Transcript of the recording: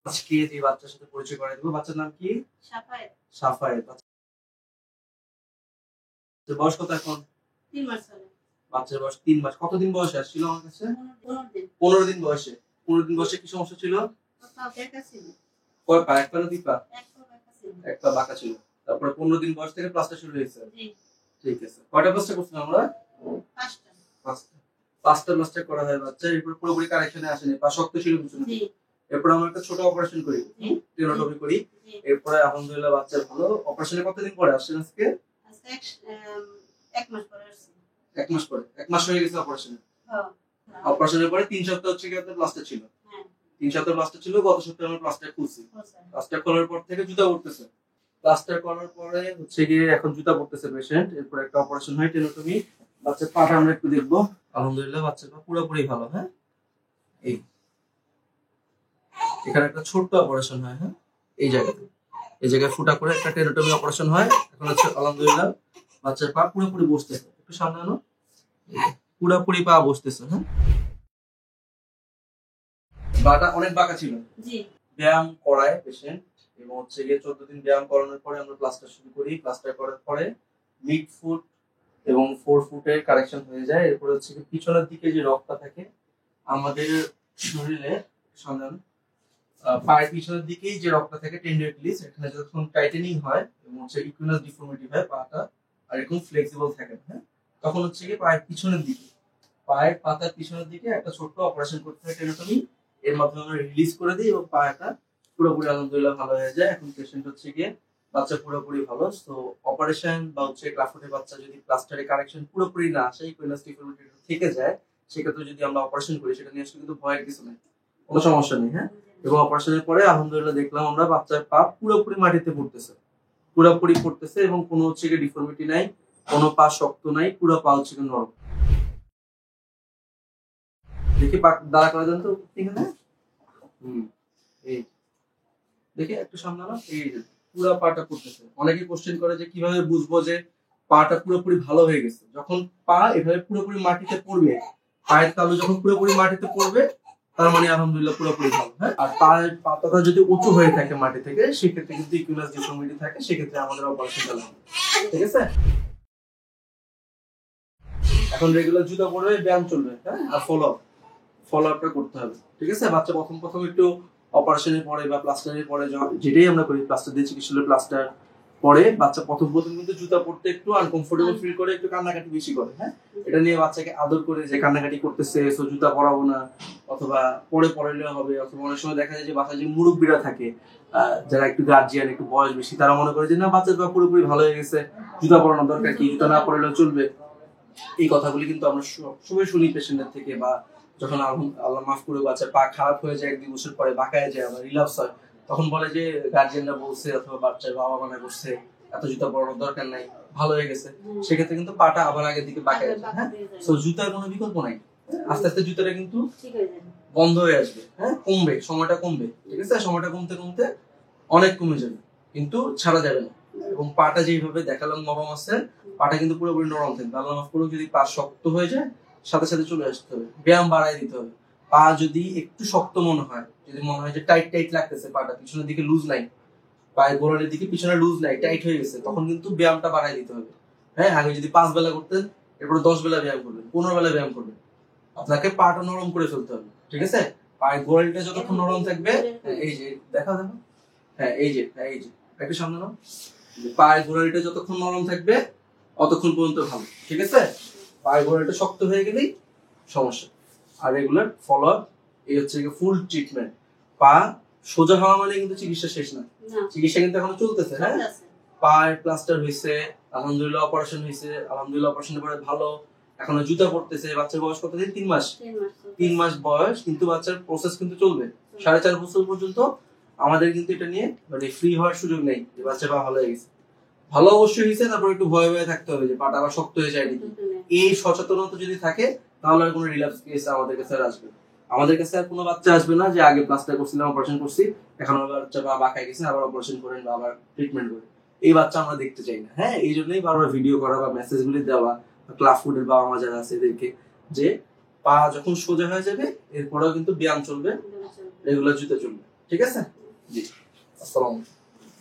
আজকে যে বাচ্চার সাথে পরিচয় করে দেবো, বাচ্চার নাম কি? সাফায়েত। সাফায়েত। বাচ্চার বয়স কত এখন? 3 মাস চলে। বাচ্চার বয়স 3 মাস। কতদিন বয়সে আসছিল আমার কাছে? 15 দিন। 15 দিন বয়সে। 15 দিন বয়সে কি সমস্যা ছিল? বেকা ছিল। কয় পা? এক পা না দুই পা? এক পা বাঁকা ছিল। এক পা বাঁকা ছিল। তারপরে 15 দিন বয়স থেকে প্লাস্টার শুরু হয়েছে। জি। ঠিক আছে। কয়টা প্লাস্টার করছিলাম আমরা? 5টা। 5টা প্লাস্টার করা হয় বাচ্চা। এরপর পুরোপুরি কারেকশনে আসেনি। পা শক্ত ছিল পিছনে। জি। এরপর আমরা একটা ছোট অপারেশন করি। টেনোটমি করি। এরপরে আলহামদুলিল্লাহ বাচ্চা ভালো। অপারেশনের কতদিন পরে আসছেন আজকে? আজকে 1 মাস পরে আসছি। 1 মাস পরে। 1 মাস হয়ে গেছে অপারেশনে। হ্যাঁ। অপারেশনের পরে 3 সপ্তাহ হচ্ছে কি আপনার প্লাস্টার ছিল। হ্যাঁ। 3 সপ্তাহ প্লাস্টার ছিল, গত সপ্তাহে আমরা প্লাস্টার খুলছি। প্লাস্টার খোলার পর থেকে জুতা পড়তেছে। প্লাস্টার করার পরে হচ্ছে গিয়ে এখন জুতা পড়তেছে পেশেন্ট। এরপর একটা অপারেশন হয় টেনোটমি। বাচ্চার পাটা আমরা একটু দেখবো। আলহামদুলিল্লাহ বাচ্চার পা পুরোপুরি ভালো। হ্যাঁ, এই এখানে একটা ছোট্ট অপারেশন হয়। হ্যাঁ, এই জায়গায় ফুটা করে একটা টেনোটমি অপারেশন হয়। এখন হচ্ছে আলহামদুলিল্লাহ বাচ্চার পা পুরোপুরি বসতেছে। একটু সামনে আনো। পুরোপুরি পা বসতেছে। হ্যাঁ, পাটা অনেক বাঁকা ছিল। জি। ব্যায়াম করায় পেশেন্ট এবং হচ্ছে গিয়ে 14 দিন ব্যায়াম করানোর পরে আমরা প্লাস্টার শুরু করি। প্লাস্টার করার পরে মিড ফুট এবং 4 ফুটে কারেকশন হয়ে যায়। এরপর হচ্ছে কি পিছনের দিকে যে রগটা থাকে আমাদের শরীরে সাধারণ পায়ের পিছনের দিকেই যে রগটা থাকে টেন্ডারলিস, এখানে যখন টাইটেনিং হয় এবং হচ্ছে ইকুইনাস ডিফর্মিটি হয়, পাটা আর এরকম ফ্লেক্সিবল থাকে না, হ্যাঁ, তখন হচ্ছে কি পায়ের পিছনের দিকে, পায়ের পাতার পিছনের দিকে একটা ছোট্ট অপারেশন করতে হয় টেনোটমি। এর মাধ্যমে আমরা রিলিজ করে দিই এবং পাটা পুরোপুরি আলহামদুলিল্লাহ ভালো হয়ে যায়। এখন পেশেন্ট হচ্ছে গিয়ে বাচ্চা পুরোপুরি ভালো। তো অপারেশন বা হচ্ছে ক্লাফোটের বাচ্চা যদি প্লাস্টারে কারেকশন পুরোপুরি না আসে, ইকুইনাস ডিফর্মিটি থেকে যায়, সেক্ষেত্রে যদি আমরা অপারেশন করি সেটা নিয়ে আসলে কিন্তু ভয়ের কিছু নেই, কোনো সমস্যা নেই। হ্যাঁ, এবং অপারেশনের পরে আলহামদুলিল্লাহ দেখলাম আমরা বাচ্চার পা পুরোপুরি মাটিতে পড়তেছে, পুরোপুরি পড়তেছে এবং কোনো হচ্ছে গিয়ে ডিফর্মিটি নাই, কোনো পা শক্ত নাই, পুরো পা হচ্ছে নরম। দেখি পা দাঁড়া করে দেন তো এখানে। এই দেখি একটু সামনে আনো। এই যে পুরো পাটা পড়তেছে। অনেকেই কোশ্চেন করে যে কিভাবে বুঝবো যে পাটা পুরোপুরি ভালো হয়ে গেছে। যখন পা এভাবে পুরোপুরি মাটিতে পড়বে, পায়ের তালু যখন পুরোপুরি মাটিতে পড়বে, তার মানে আলহামদুলিল্লাহ পুরোপুরি ভালো। হ্যাঁ, আর পায়ের পাতাটা যদি উঁচু হয়ে থাকে মাটি থেকে, সেক্ষেত্রে কিন্তু ইকুইনাস ডিফর্মিটি থাকে, সেক্ষেত্রে আমাদের অপারেশন চালাতে হবে। ঠিক আছে, এখন রেগুলার জুতা পরবে, ব্যায়াম চলবে। হ্যাঁ, আর ফলো আপটা করতে হবে। ঠিক আছে, বাচ্চা প্রথম একটু অপারেশনের পরে বা প্লাস্টারের পরে যেটাই আমরা করি, প্লাস্টার দিয়ে চিকিৎসা প্লাস্টার পরে বাচ্চা প্রথম কিন্তু জুতা পরতে একটু আনকমফোর্টেবল ফিল করে, একটু কান্নাকাটি বেশি করে। হ্যাঁ, এটা নিয়ে বাচ্চাকে আদর করে যে কান্নাকাটি করতেছে সো জুতা পরাবো না, অথবা পরাইলে হবে, অথবা অনেক সময় দেখা যায় যে বাসায় যে মুরব্বীরা থাকে, যারা একটু গার্জিয়ান, একটু বয়স বেশি, তারা মনে করে যে না বাচ্চার পা পুরোপুরি ভালো হয়ে গেছে, জুতা পরানোর দরকার কি, জুতা না পরালেও চলবে। এই কথাগুলি কিন্তু আমরা সবাই শুনি পেশেন্টের থেকে, বা যখন আল্লাহ মাফ করে বাচ্চার পা খারাপ হয়ে যায় 1-2 বছর পরে বাঁকায় যায় আবার রিল্যাপস হয়, তখন বলে যে গার্জিয়ানরা বলছে অথবা বাচ্চার বাবা মানা করছে এত জুতা পরানোর দরকার নাই, ভালো হয়ে গেছে। সেক্ষেত্রে কিন্তু পাটা আবার আগের দিকে বাঁকায় যায়। হ্যাঁ, সো জুতার কোনো বিকল্প নাই। আস্তে আস্তে জুতাটা কিন্তু বন্ধ হয়ে আসবে। হ্যাঁ, কমবে, সময়টা কমবে। ঠিক আছে, সময়টা কমতে কমতে অনেক কমে যাবে, কিন্তু ছাড়া যাবে না। এবং পাটা যেভাবে দেখালাম নরম আছে, পাটা কিন্তু পুরোপুরি নরম থাকবে। আল্লাহ মাফ করুক যদি পা শক্ত হয়ে যায়, সাথে সাথে চলে আসতে হবে, ব্যায়াম বাড়ায় দিতে হবে। পা যদি একটু শক্ত মনে হয়, যদি মনে হয় যে টাইট লাগতেছে, পাটা পিছনের দিকে লুজ নাই, পায়ের গোড়ালির দিকে পিছনে লুজ নাই, টাইট হয়ে গেছে, তখন কিন্তু ব্যায়ামটা বাড়ায় দিতে হবে। হ্যাঁ, আগে যদি 5 বেলা করতেন, এরপরে 10 বেলা ব্যায়াম করবেন, 15 বেলা ব্যায়াম করবেন। আপনাকে পাটা নরম করে ফেলতে হবে। ঠিক আছে, পায়ের গোড়ালিটা যতক্ষণ নরম থাকবে, এই যে দেখো, হ্যাঁ এই যে একটু সামনে নাও, পায়ের গোড়ালিটা যতক্ষণ নরম থাকবে অতক্ষণ পর্যন্ত ভালো। ঠিক আছে, পায়ের গোড়ালিটা শক্ত হয়ে গেলেই সমস্যা। আর রেগুলার ফলো আপ, এই হচ্ছে ফুল ট্রিটমেন্ট। পা সোজা হওয়া মানে কিন্তু চিকিৎসা শেষ না, চিকিৎসা কিন্তু এখনো চলতেছে। হ্যাঁ, পায়ের প্লাস্টার হয়েছে, আলহামদুলিল্লাহ অপারেশন হয়েছে, আলহামদুলিল্লাহ অপারেশনের পরে ভালো, এখনো জুতা পড়তেছে। বাচ্চার বয়স কত দিন? 3 মাস। 3 মাস বয়স, কিন্তু বাচ্চার প্রসেস কিন্তু চলবে 4.5 বছর পর্যন্ত। আমাদের কিন্তু এটা নিয়ে মানে ফ্রি হওয়ার সুযোগ নেই যে বাচ্চা পা ভালো হয়ে গেছে। ভালো অবশ্যই হয়েছে, তারপর একটু ভয়ে থাকতে হবে যে পাটা আবার শক্ত হয়ে যায় নাকি। এই সচেতনতা যদি থাকে, তাহলে আর কোনো রিল্যাপস কেস আমাদের কাছে আর আসবে। আমাদের কাছে আর কোনো বাচ্চা আসবে না যে আগে প্লাস্টার করছিলাম, অপারেশন করছি, এখন আবার বাচ্চা পা বাঁকা গেছে, আবার অপারেশন করেন বা আবার ট্রিটমেন্ট করেন। এই বাচ্চা আমরা দেখতে চাই না। হ্যাঁ, এই জন্যই বারবার ভিডিও করা বা মেসেজ গুলি দেওয়া ক্লাফুডের বাবা মা যারা আছে এদেরকে, যে পা যখন সোজা হয়ে যাবে এরপরেও কিন্তু ব্যায়াম চলবে, রেগুলার জুতা চলবে। ঠিক আছে? জি, আসসালামু আলাইকুম।